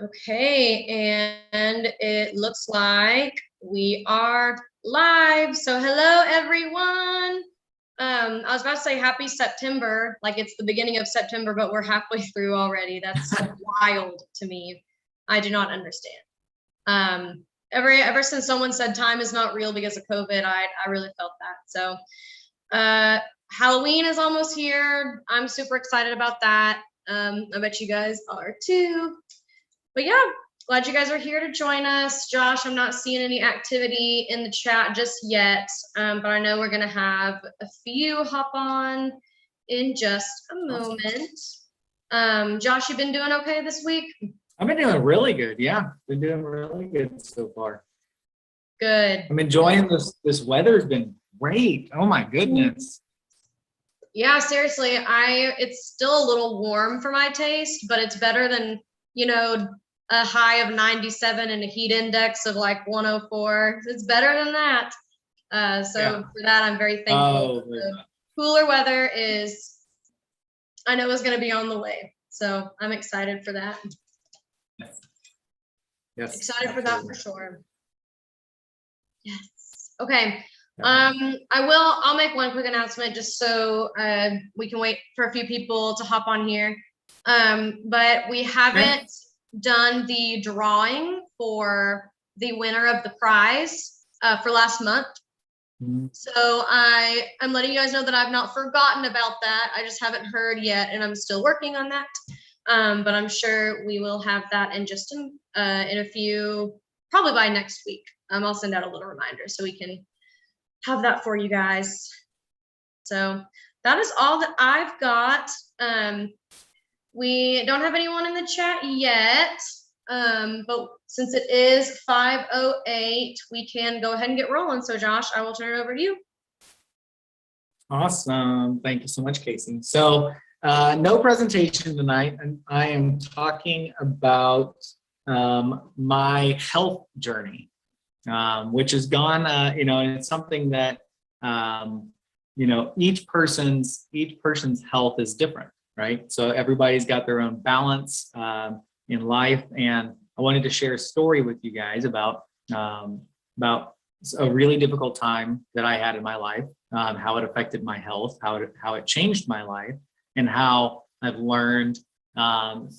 Okay, and it looks like we are live. So hello everyone. I was about to say happy September, like it's the beginning of September, but we're halfway through already. That's wild to me. I do not understand. Ever since someone said time is not real because of COVID, I really felt that. So Halloween is almost here. I'm super excited about that. I bet you guys are too. But yeah, glad you guys are here to join us. Josh, I'm not seeing any activity in the chat just yet, but I know we're going to have a few hop on in just a moment. Josh, you been doing okay this week? I've been doing really good. Yeah, been doing really good so far. Good. I'm enjoying this. This weather's been great. Oh my goodness. Yeah, seriously, it's still a little warm for my taste, but it's better than, a high of 97 and a heat index of like 104. It's better than that. For that, I'm very thankful. The cooler weather I know is going to be on the way. So I'm excited for that. Yes. Excited for that for sure. Yes. Okay. I'll make one quick announcement just so we can wait for a few people to hop on here. But we haven't done the drawing for the winner of the prize for last month. Mm-hmm. So I'm letting you guys know that I've not forgotten about that. I just haven't heard yet, and I'm still working on that. But I'm sure we will have that in just in a few, probably by next week. I'll send out a little reminder so we can have that for you guys. So that is all that I've got. We don't have anyone in the chat yet, but since it is 5:08, we can go ahead and get rolling. So Josh, I will turn it over to you. Awesome. Thank you so much, Casey. So no presentation tonight, and I am talking about my health journey, which has gone, and it's something that, each person's health is different, right? So everybody's got their own balance in life, and I wanted to share a story with you guys about a really difficult time that I had in my life, how it affected my health, how it changed my life, and how I've learned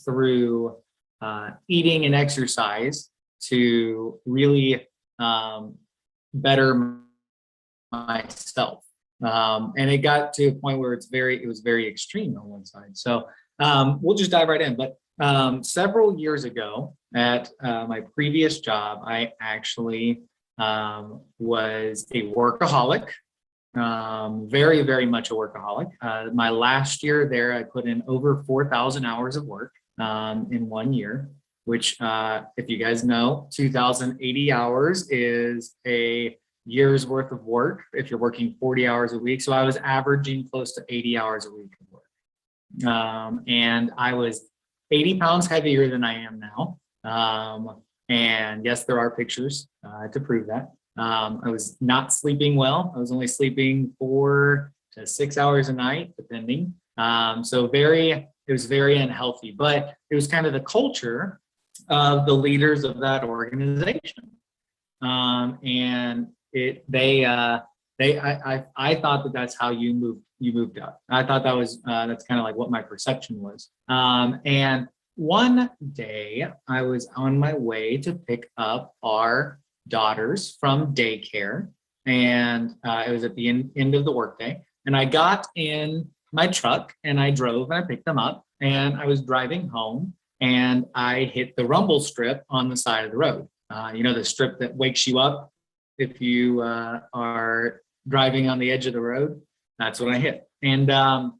through eating and exercise to really better myself. And it got to a point where it was very extreme on one side. So we'll just dive right in. But several years ago at my previous job, I actually was a workaholic, very, very much a workaholic. My last year there, I put in over 4,000 hours of work in 1 year, which if you guys know, 2,080 hours is a year's worth of work if you're working 40 hours a week. So I was averaging close to 80 hours a week of work. And I was 80 pounds heavier than I am now. And yes, there are pictures to prove that. I was not sleeping well. I was only sleeping 4 to 6 hours a night, depending. So it was very unhealthy, but it was kind of the culture of the leaders of that organization. And I thought that that's how you moved up. I thought that's kind of like what my perception was. And one day I was on my way to pick up our daughters from daycare, and it was at the end of the workday. And I got in my truck and I drove and I picked them up, and I was driving home and I hit the rumble strip on the side of the road. The strip that wakes you up if you are driving on the edge of the road. That's what I hit. And I'm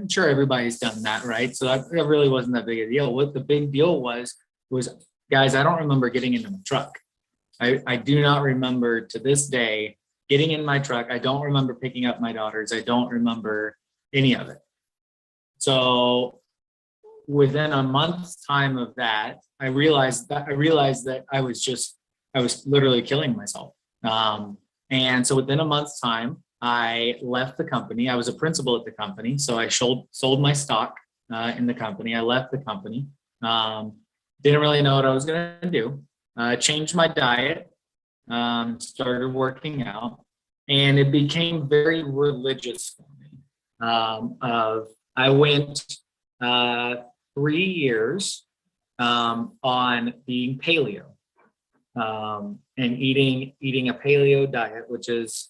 sure everybody's done that, right? So that really wasn't that big a deal. What the big deal was, guys, I don't remember getting into my truck. I do not remember to this day getting in my truck. I don't remember picking up my daughters. I don't remember any of it. So within a month's time of that, I realized that I was literally killing myself. And so within a month's time, I left the company. I was a principal at the company. So I sold my stock in the company. I left the company. Didn't really know what I was going to do. Changed my diet, started working out, and it became very religious for me. I went 3 years on being paleo, and eating a paleo diet, which is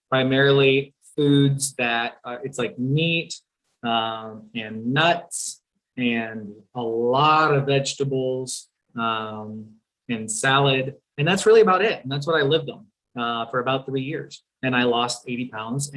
primarily foods that it's like meat and nuts and a lot of vegetables and salad, and that's really about it. And that's what I lived on for about 3 years, and I lost 80 pounds.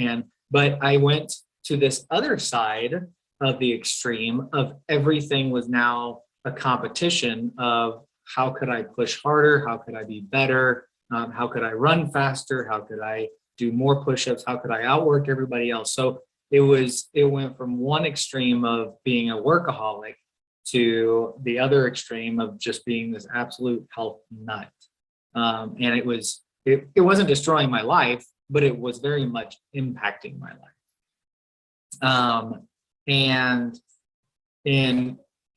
But I went to this other side of the extreme of everything was now a competition of how could I push harder? How could I be better? How could I run faster? How could I do more push-ups? How could I outwork everybody else? So it went from one extreme of being a workaholic to the other extreme of just being this absolute health nut. And it wasn't destroying my life, but it was very much impacting my life. And it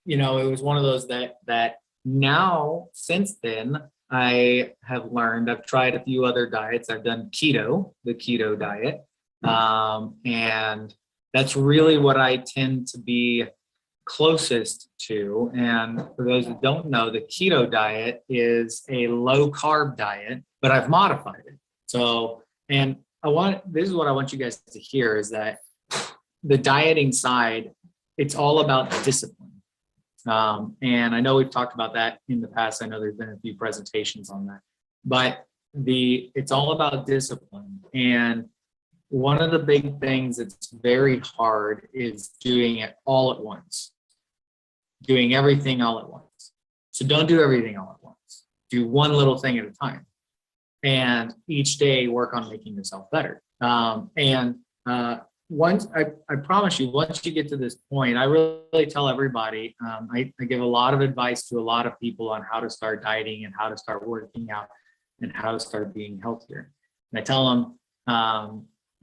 was one of those that now, since then, I have learned, I've tried a few other diets. I've done keto, the keto diet. And that's really what I tend to be closest to. And for those that don't know, the keto diet is a low carb diet, but I've modified it. So, and this is what I want you guys to hear, is that the dieting side, it's all about discipline. And I know we've talked about that in the past. I know there's been a few presentations on that, but it's all about discipline. And one of the big things that's very hard is doing it all at once, doing everything all at once. So don't do everything all at once. Do one little thing at a time, and each day work on making yourself better. Once I promise you, once you get to this point, I really tell everybody, I give a lot of advice to a lot of people on how to start dieting and how to start working out and how to start being healthier. And I tell them,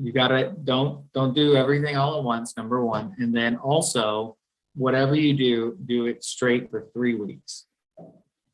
you gotta don't do everything all at once, number one. And then also, whatever you do it straight for 3 weeks.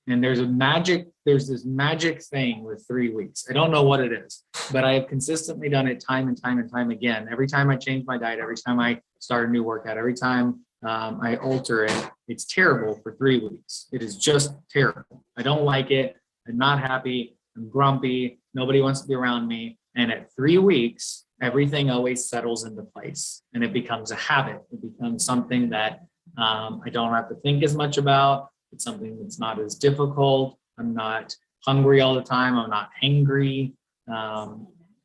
And there's this magic thing with 3 weeks. I don't know what it is, but I have consistently done it time and time and time again. Every time I change my diet, every time I start a new workout, every time I alter it, it's terrible for 3 weeks. It is just terrible. I don't like it. I'm not happy. I'm grumpy. Nobody wants to be around me. And at 3 weeks, everything always settles into place and it becomes a habit. It becomes something that I don't have to think as much about. It's something that's not as difficult. I'm not hungry all the time. I'm not hangry,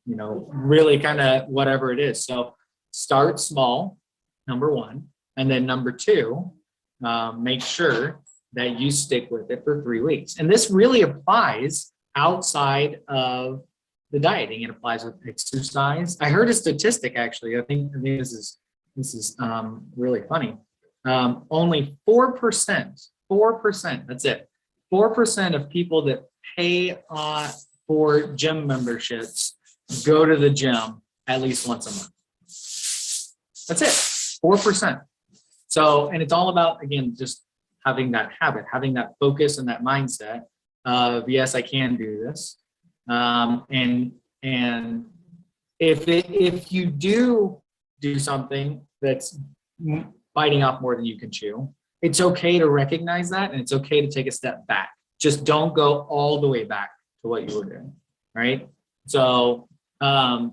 really kind of whatever it is. So start small, number one. And then number two, make sure that you stick with it for 3 weeks. And this really applies outside of the dieting. It applies with exercise. I heard a statistic, actually. I think this is really funny. Only 4%, that's it. 4% of people that pay for gym memberships go to the gym at least once a month. That's it, 4%. So, and it's all about, again, just having that habit, having that focus and that mindset of, yes, I can do this. And if you do something that's biting off more than you can chew, it's okay to recognize that, and it's okay to take a step back. Just don't go all the way back to what you were doing, right? So, so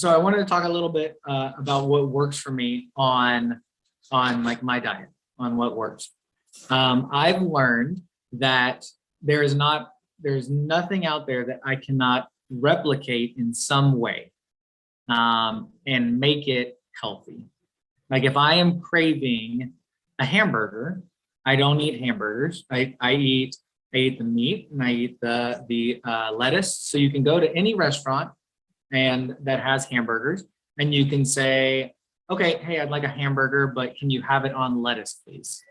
I wanted to talk a little bit about what works for me on like my diet, on what works. I've learned that there's nothing out there that I cannot replicate in some way and make it healthy. Like if I am craving a hamburger, I don't eat hamburgers. I eat the meat and I eat the lettuce. So you can go to any restaurant and that has hamburgers, and you can say, okay, hey, I'd like a hamburger, but can you have it on lettuce, please?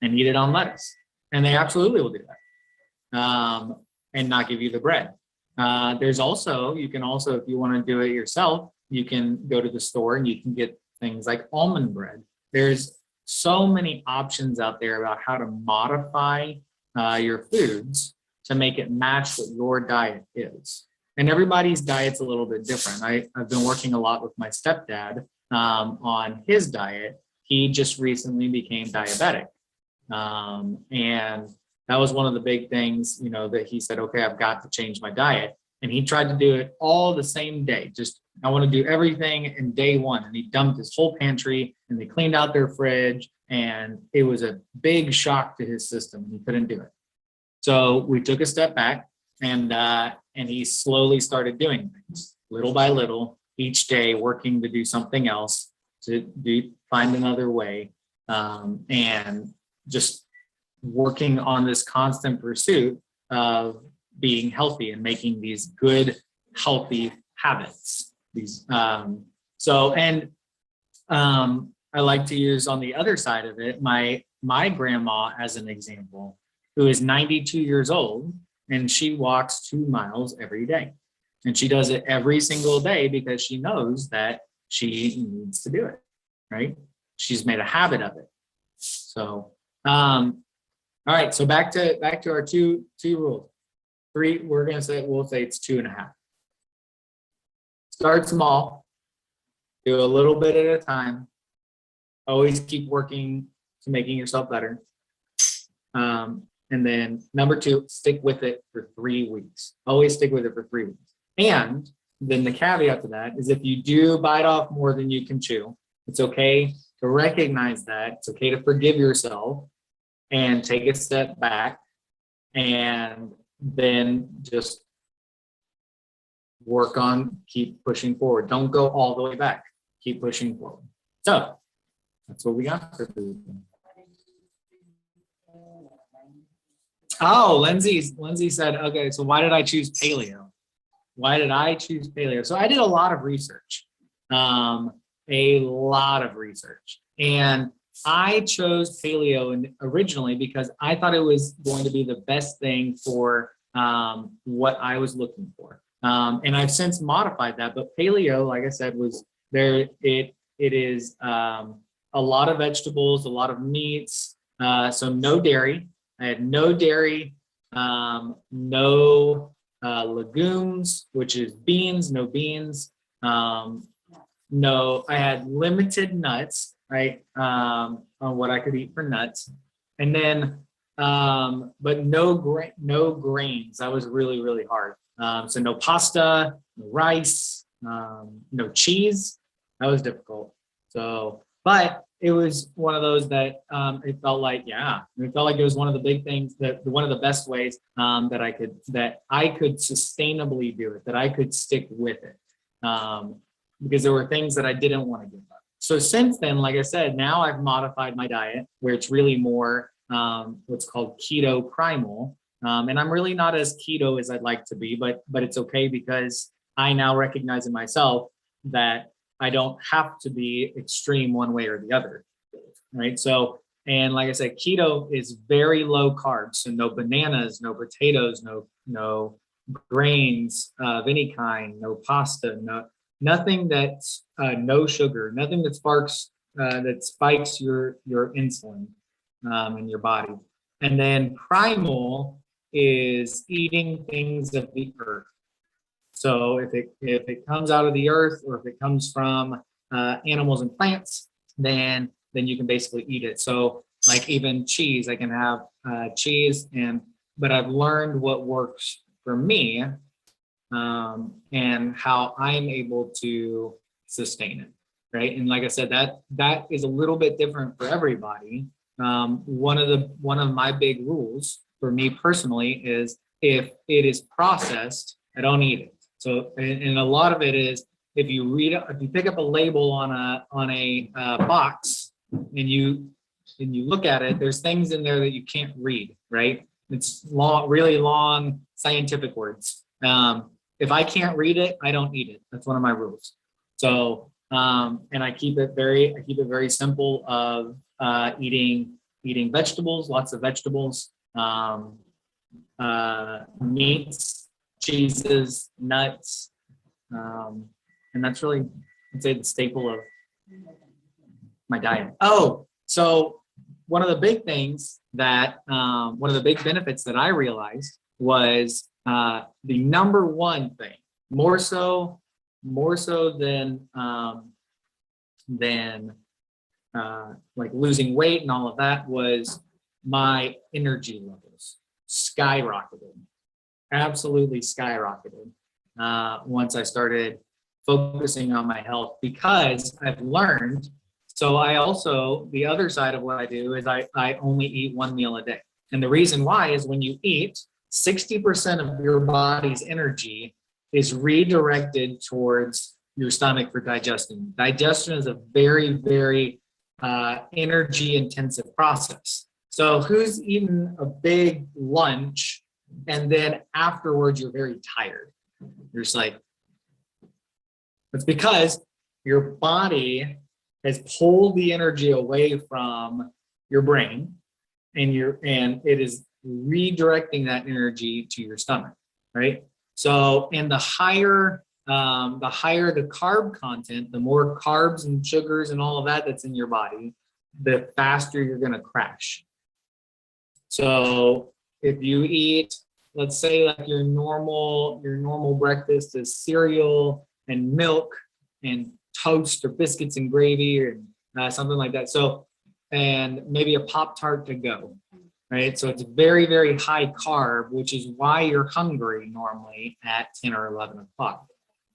And eat it on lettuce. And they absolutely will do that. And not give you the bread. You can also, if you want to do it yourself, you can go to the store and you can get things like almond bread. There's so many options out there about how to modify your foods to make it match what your diet is. And everybody's diet's a little bit different. I've been working a lot with my stepdad on his diet. He just recently became diabetic. And that was one of the big things, you know, that he said, okay, I've got to change my diet. And he tried to do it all the same day. Just, I want to do everything in day one. And he dumped his whole pantry and they cleaned out their fridge. And it was a big shock to his system. He couldn't do it. So we took a step back and he slowly started doing things little by little, each day working to do something else, find another way, and just working on this constant pursuit of being healthy and making these good, healthy habits. I like to use on the other side of it, my grandma as an example, who is 92 years old, and she walks 2 miles every day. And she does it every single day because she knows that she needs to do it, right? She's made a habit of it. So, all right, so back to our two rules. 3, we'll say it's 2.5. Start small, do a little bit at a time. Always keep working to making yourself better. And then number 2, stick with it for 3 weeks. Always stick with it for 3 weeks. And then the caveat to that is if you do bite off more than you can chew, it's okay to recognize that. It's okay to forgive yourself and take a step back and then just keep pushing forward. Don't go all the way back. Keep pushing forward. So that's what we got for food. Oh, Lindsay said, okay, so why did I choose paleo? Why did I choose paleo? So I did a lot of research, and I chose paleo originally because I thought it was going to be the best thing for what I was looking for. And I've since modified that, but paleo, like I said, was there. It is a lot of vegetables, a lot of meats, so no dairy. I had no dairy, no legumes, which is beans, no beans. No, I had limited nuts, right? On what I could eat for nuts. And then, but no grains. That was really, really hard. So no pasta, no rice, no cheese. That was difficult. So, but it was one of those that it felt like it was one of the big things one of the best ways that I could sustainably do it, that I could stick with it, because there were things that I didn't want to give up. So since then, like I said, now I've modified my diet where it's really more what's called keto primal, and I'm really not as keto as I'd like to be, but it's okay because I now recognize in myself that I don't have to be extreme one way or the other, right? So, and like I said, keto is very low carbs, so no bananas, no potatoes, no grains of any kind, no pasta, nothing that's no sugar, nothing that spikes your insulin in your body. And then primal is eating things of the earth. So if it comes out of the earth or if it comes from animals and plants, then you can basically eat it. So like even cheese, I can have cheese, but I've learned what works for me and how I'm able to sustain it, right? And like I said, that is a little bit different for everybody. One of my big rules for me personally is if it is processed, I don't eat it. So, and a lot of it is if you pick up a label on a box and you look at it, there's things in there that you can't read, right? It's long, really long scientific words. If I can't read it, I don't eat it. That's one of my rules. So, and I keep it very simple of eating vegetables, lots of vegetables, meats, cheeses, nuts, and that's really, I'd say, the staple my diet. Oh, so one of the big things that, one of the big benefits that I realized was the number one thing, more so than like losing weight and all of that, was my energy levels skyrocketed, absolutely skyrocketed once I started focusing on my health, because I've learned. So I also, the other side of what I do is I only eat one meal a day. And the reason why is when you eat, 60% of your body's energy is redirected towards your stomach for digestion. Digestion is a very, very energy intensive process. So who's eaten a big lunch and then afterwards you're very tired? You're just like, it's because your body has pulled the energy away from your brain, and it is redirecting that energy to your stomach, right? So, and the higher the carb content, the more carbs and sugars and all of that that's in your body, the faster you're going to crash. So if you eat, let's say like your normal breakfast is cereal and milk and toast or biscuits and gravy or something like that. So, and maybe a Pop-Tart to go, right? So it's very, very high carb, which is why you're hungry normally at 10 or 11 o'clock,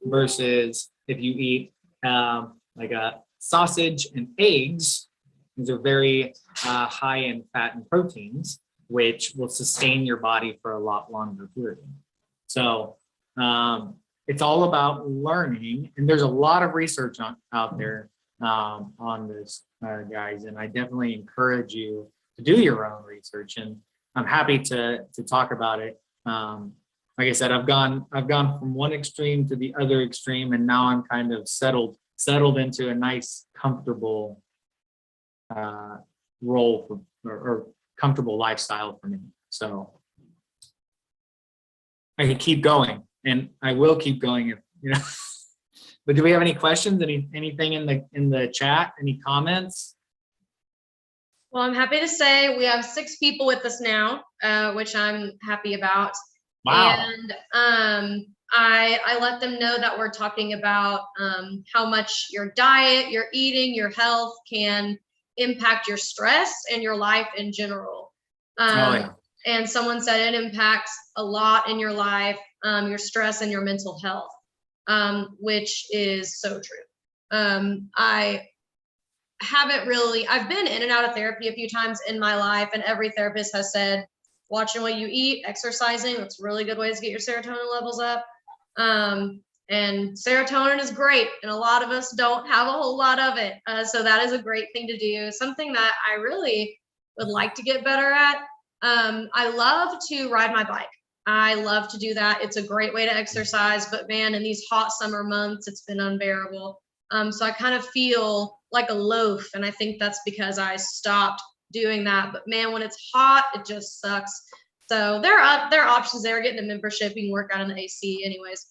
versus if you eat like a sausage and eggs, these are very high in fat and proteins, which will sustain your body for a lot longer period. So it's all about learning, and there's a lot of research out there on this, guys, and I definitely encourage you to do your own research, and I'm happy to talk about it. Like I said, I've gone from one extreme to the other extreme, and now I'm kind of settled into a nice, comfortable role or comfortable lifestyle for me. So I can keep going, and I will keep going if you know. But do we have any questions? Anything in the chat? Any comments? Well, I'm happy to say we have 6 people with us now, which I'm happy about. Wow. And I let them know that we're talking about how much your diet, your eating, your health can impact your stress and your life in general. Oh, yeah. And someone said it impacts a lot in your life, your stress and your mental health, which is so true. I've been in and out of therapy a few times in my life, and every therapist has said, watching what you eat, exercising, that's really good ways to get your serotonin levels up. And serotonin is great, and a lot of us don't have a whole lot of it. So that is a great thing to do. Something that I really would like to get better at. I love to ride my bike. I love to do that. It's a great way to exercise, but man, in these hot summer months, it's been unbearable. So I kind of feel like a loaf, and I think that's because I stopped doing that. But man, when it's hot, it just sucks. So there are options there. Getting a membership, you can work out in the AC anyways.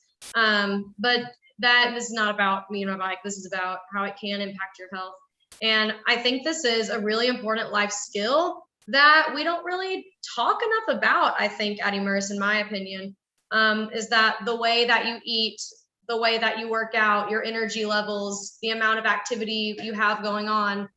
But this is not about me and my bike. This is about how it can impact your health. And I think this is a really important life skill that we don't really talk enough about, I think, at Immerse, in my opinion, is that the way that you eat, the way that you work out, your energy levels, the amount of activity you have going on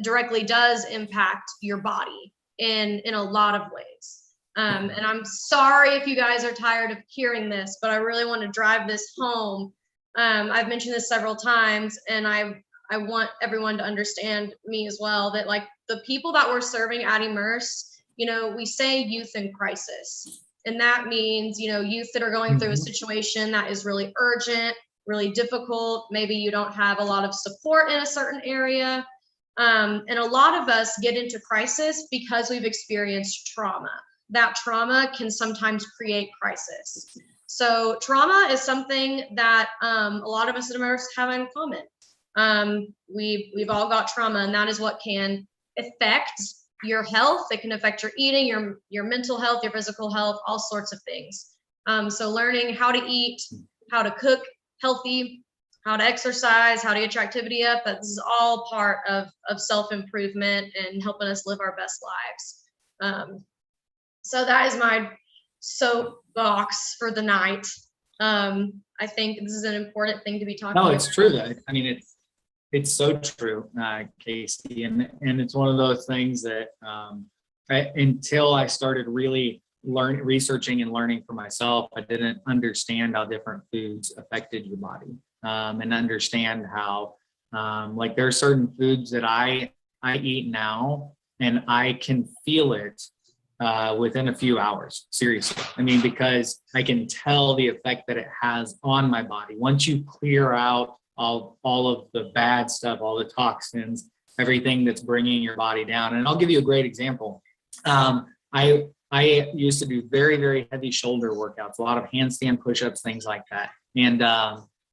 directly does impact your body in a lot of ways. And I'm sorry if you guys are tired of hearing this, but I really want to drive this home. I've mentioned this several times, and I want everyone to understand me as well, that like the people that we're serving at Immerse, we say youth in crisis. And that means, youth that are going through a situation that is really urgent, really difficult. Maybe you don't have a lot of support in a certain area. And a lot of us get into crisis because we've experienced trauma. That trauma can sometimes create crisis. So trauma is something that a lot of us at Immerse have in common. We've all got trauma, and that is what can affect your health. It can affect your eating, your mental health, your physical health, all sorts of things. So learning how to eat, how to cook healthy, how to exercise, how to get your activity up. This is all part of self-improvement and helping us live our best lives. So that is my soapbox for the night. I think this is an important thing to be talking about. No, it's true. I mean, it's so true, Casey. And it's one of those things that until I started really researching and learning for myself, I didn't understand how different foods affected your body, and understand how, like, there are certain foods that I eat now and I can feel it within a few hours. Seriously. I mean, because I can tell the effect that it has on my body. Once you clear out all of the bad stuff, all the toxins, everything that's bringing your body down. And I'll give you a great example. I used to do very, very heavy shoulder workouts, a lot of handstand push-ups, things like that.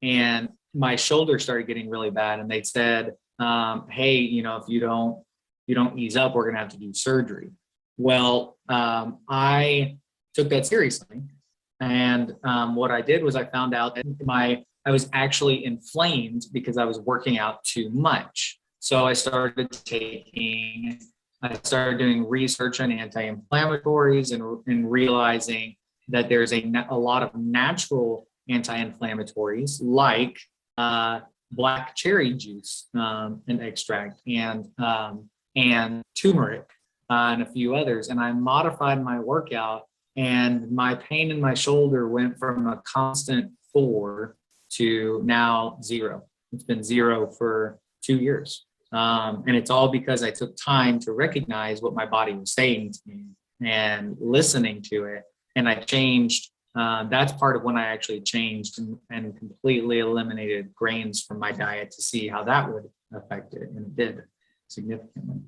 And my shoulder started getting really bad. And they said, hey, if you don't ease up, we're going to have to do surgery. Well, I took that seriously. And what I did was I found out that I was actually inflamed because I was working out too much. So I started doing research on anti-inflammatories and realizing that there's a lot of natural anti-inflammatories like black cherry juice and extract and turmeric and a few others. And I modified my workout, and my pain in my shoulder went from a constant 4 to now 0. It's been 0 for 2 years. And it's all because I took time to recognize what my body was saying to me and listening to it. And I changed. That's part of when I actually changed and completely eliminated grains from my diet to see how that would affect it. And it did significantly.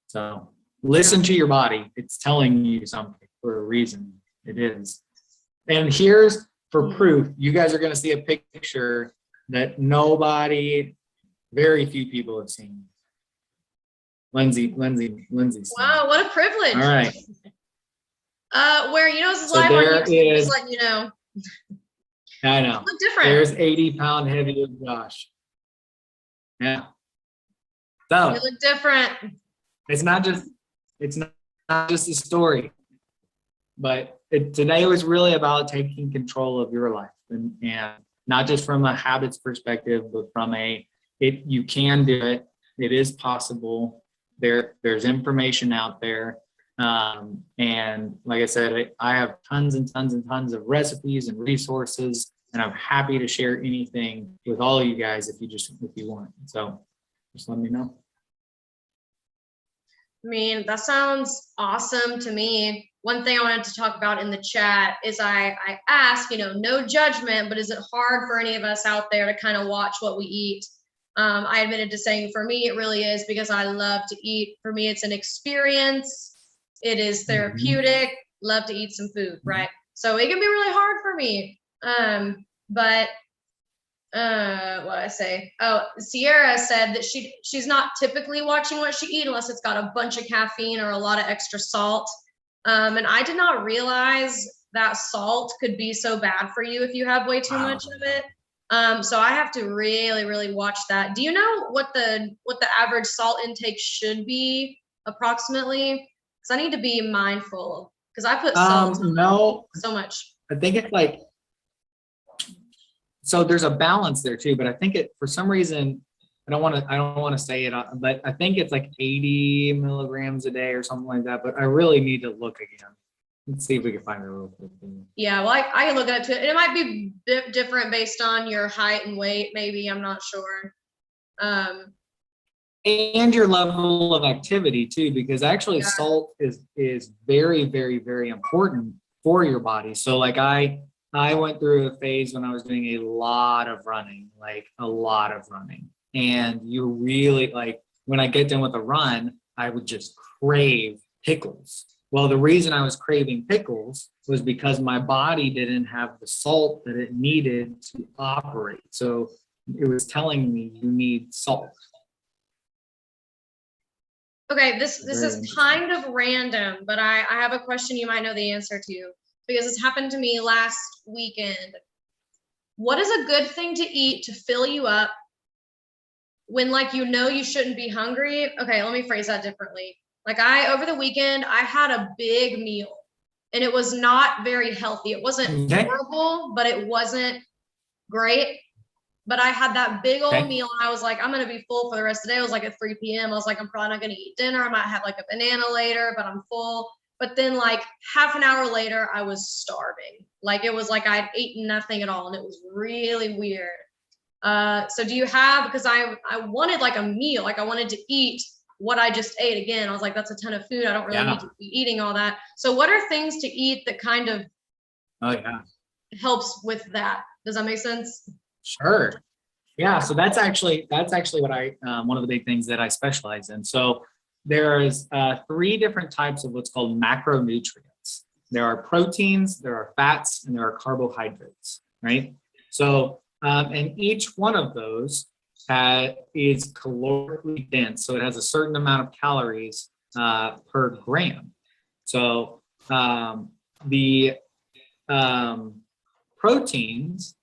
So listen to your body. It's telling you something for a reason. It is. And here's for proof. You guys are going to see a picture that very few people have seen. Lindsay. Wow, what a privilege. All right. Where this is So live on there YouTube, is, just letting you know. I know. Look different. There's 80-pound heavy of Josh. Yeah. So You look different. it's not just a story, but today was really about taking control of your life and not just from a habits perspective, but from you can do it. It is possible. There's information out there. And like I said, I have tons and tons and tons of recipes and resources, and I'm happy to share anything with all of you guys if you want. So just let me know. I mean, that sounds awesome to me. One thing I wanted to talk about in the chat is I ask, no judgment, but is it hard for any of us out there to kind of watch what we eat? I admitted to saying for me, it really is, because I love to eat. For me, it's an experience. It is therapeutic. Love to eat some food, right? So it can be really hard for me. But what I say? Oh, Sierra said that she's not typically watching what she eats unless it's got a bunch of caffeine or a lot of extra salt. And I did not realize that salt could be so bad for you if you have way too much of it. So I have to really, really watch that. Do you know what the average salt intake should be approximately? Because I need to be mindful, because I put salt on so much. I think it's like, so there's a balance there too, but I think for some reason, I don't want to say it, but I think it's like 80 milligrams a day or something like that. But I really need to look again. Let's see if we can find it real quick. Yeah, well, I can look it up too. It might be different based on your height and weight. Maybe, I'm not sure. And your level of activity too, because actually salt is very, very, very important for your body. So like I went through a phase when I was doing a lot of running. And you really, like, when I get done with a run, I would just crave pickles. Well, the reason I was craving pickles was because my body didn't have the salt that it needed to operate. So it was telling me you need salt. Okay, this is kind of random, but I have a question you might know the answer to, because this happened to me last weekend. what is a good thing to eat to fill you up when like you shouldn't be hungry? Okay, let me phrase that differently. Like over the weekend, I had a big meal and it was not very healthy. It wasn't horrible, but it wasn't great. But I had that big old meal and I was like, I'm gonna be full for the rest of the day. It was like at 3 p.m. I was like, I'm probably not gonna eat dinner. I might have like a banana later, but I'm full. But then like half an hour later, I was starving. Like it was like I'd eaten nothing at all, and it was really weird. So do you have, because I wanted like a meal, like I wanted to eat what I just ate again. I was like, that's a ton of food. I don't really need to be eating all that. So what are things to eat that kind of helps with that? Does that make sense? Sure. Yeah. So that's actually what I one of the big things that I specialize in. So there's 3 different types of what's called macronutrients. There are proteins, there are fats, and there are carbohydrates, right? So and each one of those is calorically dense. So it has a certain amount of calories per gram. So the proteins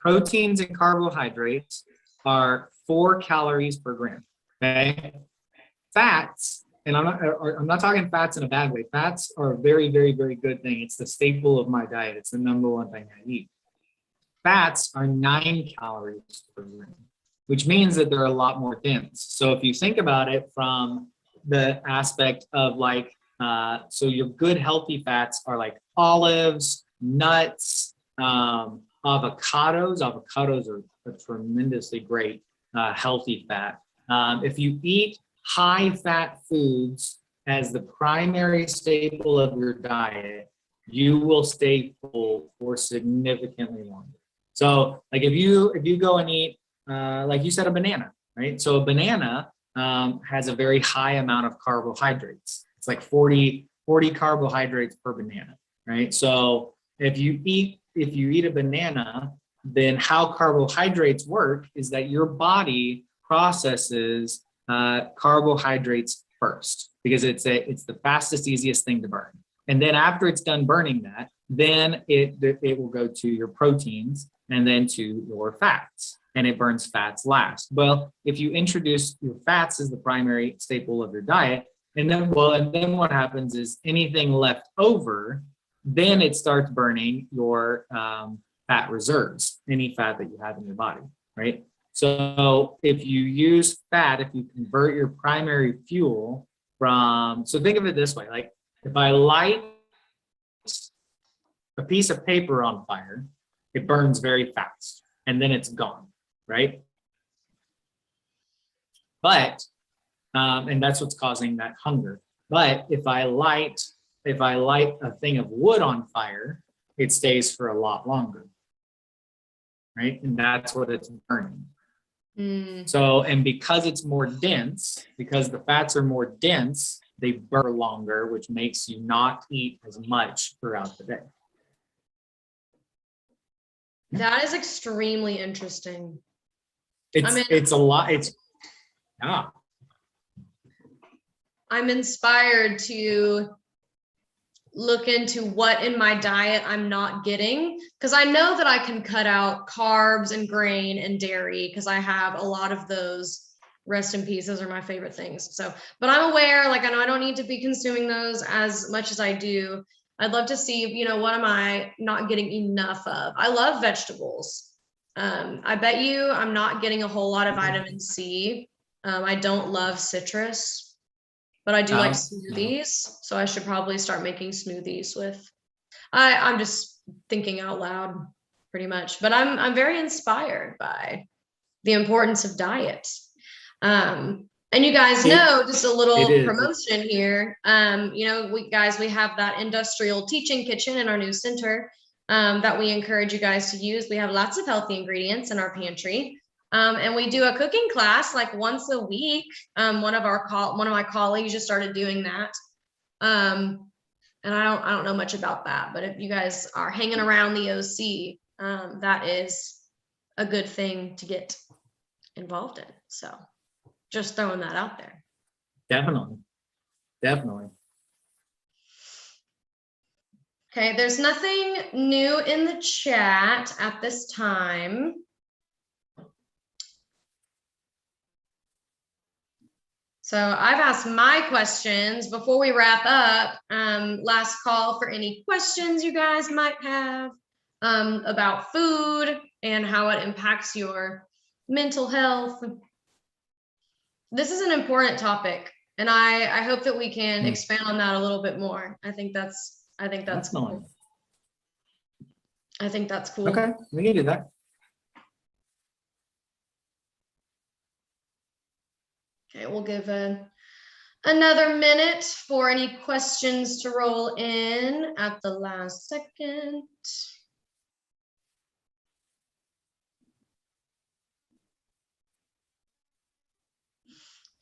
and carbohydrates are 4 calories per gram. Okay. Fats, and I'm not talking fats in a bad way. Fats are a very, very, very good thing. It's the staple of my diet. It's the number one thing I eat. Fats are 9 calories per gram, which means that they're a lot more dense. So if you think about it from the aspect of like, so your good healthy fats are like olives, nuts, avocados. Avocados are a tremendously great healthy fat. If you eat high fat foods as the primary staple of your diet, you will stay full for significantly longer. So like if you go and eat, like you said, a banana, right? So a banana has a very high amount of carbohydrates. It's like 40 carbohydrates per banana, right? So if you eat a banana, then how carbohydrates work is that your body processes carbohydrates first because it's the fastest, easiest thing to burn. And then after it's done burning that, then it will go to your proteins and then to your fats, and it burns fats last. Well, if you introduce your fats as the primary staple of your diet, and then what happens is anything left over, then it starts burning your fat reserves, any fat that you have in your body, right? So if you use fat, if you convert your primary fuel so think of it this way, like if I light a piece of paper on fire, it burns very fast and then it's gone, right? But, and that's what's causing that hunger. But if I light a thing of wood on fire, it stays for a lot longer, right? And that's what it's burning. So, and because it's more dense, because the fats are more dense, they burn longer, which makes you not eat as much throughout the day. That is extremely interesting. It's a lot. I'm inspired to look into what in my diet I'm not getting, because I know that I can cut out carbs and grain and dairy because I have a lot of those. Rest in peace. Those are my favorite things. So, but I'm aware, like I know I don't need to be consuming those as much as I do. I'd love to see, what am I not getting enough of? I love vegetables. I bet you I'm not getting a whole lot of vitamin C. I don't love citrus, but I do like smoothies. So I should probably start making smoothies with, I'm just thinking out loud pretty much, but I'm very inspired by the importance of diet. And you guys know, just a little promotion here. We have that industrial teaching kitchen in our new center that we encourage you guys to use. We have lots of healthy ingredients in our pantry. And we do a cooking class like once a week. One of my colleagues just started doing that. And I don't know much about that, but if you guys are hanging around the OC, that is a good thing to get involved in. So just throwing that out there. Definitely. Okay, there's nothing new in the chat at this time. So I've asked my questions before we wrap up. Last call for any questions you guys might have about food and how it impacts your mental health. This is an important topic, and I hope that we can expand on that a little bit more. I think that's cool. I think that's cool. Okay, we can do that. Okay, we'll give another minute for any questions to roll in at the last second.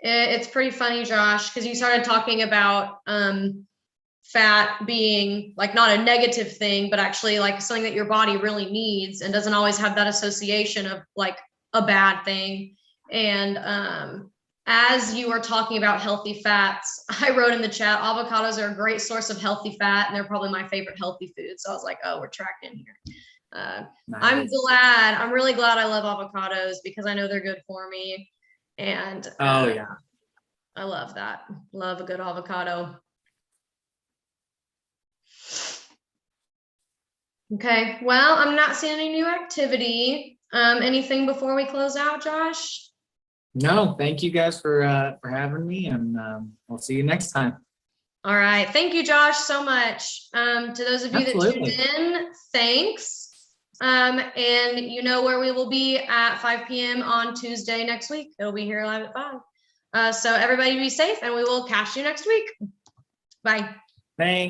It's pretty funny, Josh, because you started talking about fat being like not a negative thing, but actually like something that your body really needs and doesn't always have that association of like a bad thing. And as you were talking about healthy fats, I wrote in the chat, avocados are a great source of healthy fat, and they're probably my favorite healthy food. So I was like, oh, we're tracked in here. Nice. I'm really glad I love avocados because I know they're good for me. And oh yeah, I love that. Love a good avocado. Okay, well, I'm not seeing any new activity. Anything before we close out, Josh? No, thank you guys for having me, and we'll see you next time. All right, thank you, Josh, so much. To those of you Absolutely. that tuned in, thanks. And you know where we will be at 5 p.m. on Tuesday next week. It'll be here live at 5. So everybody be safe, and we will catch you next week. Bye. Thanks.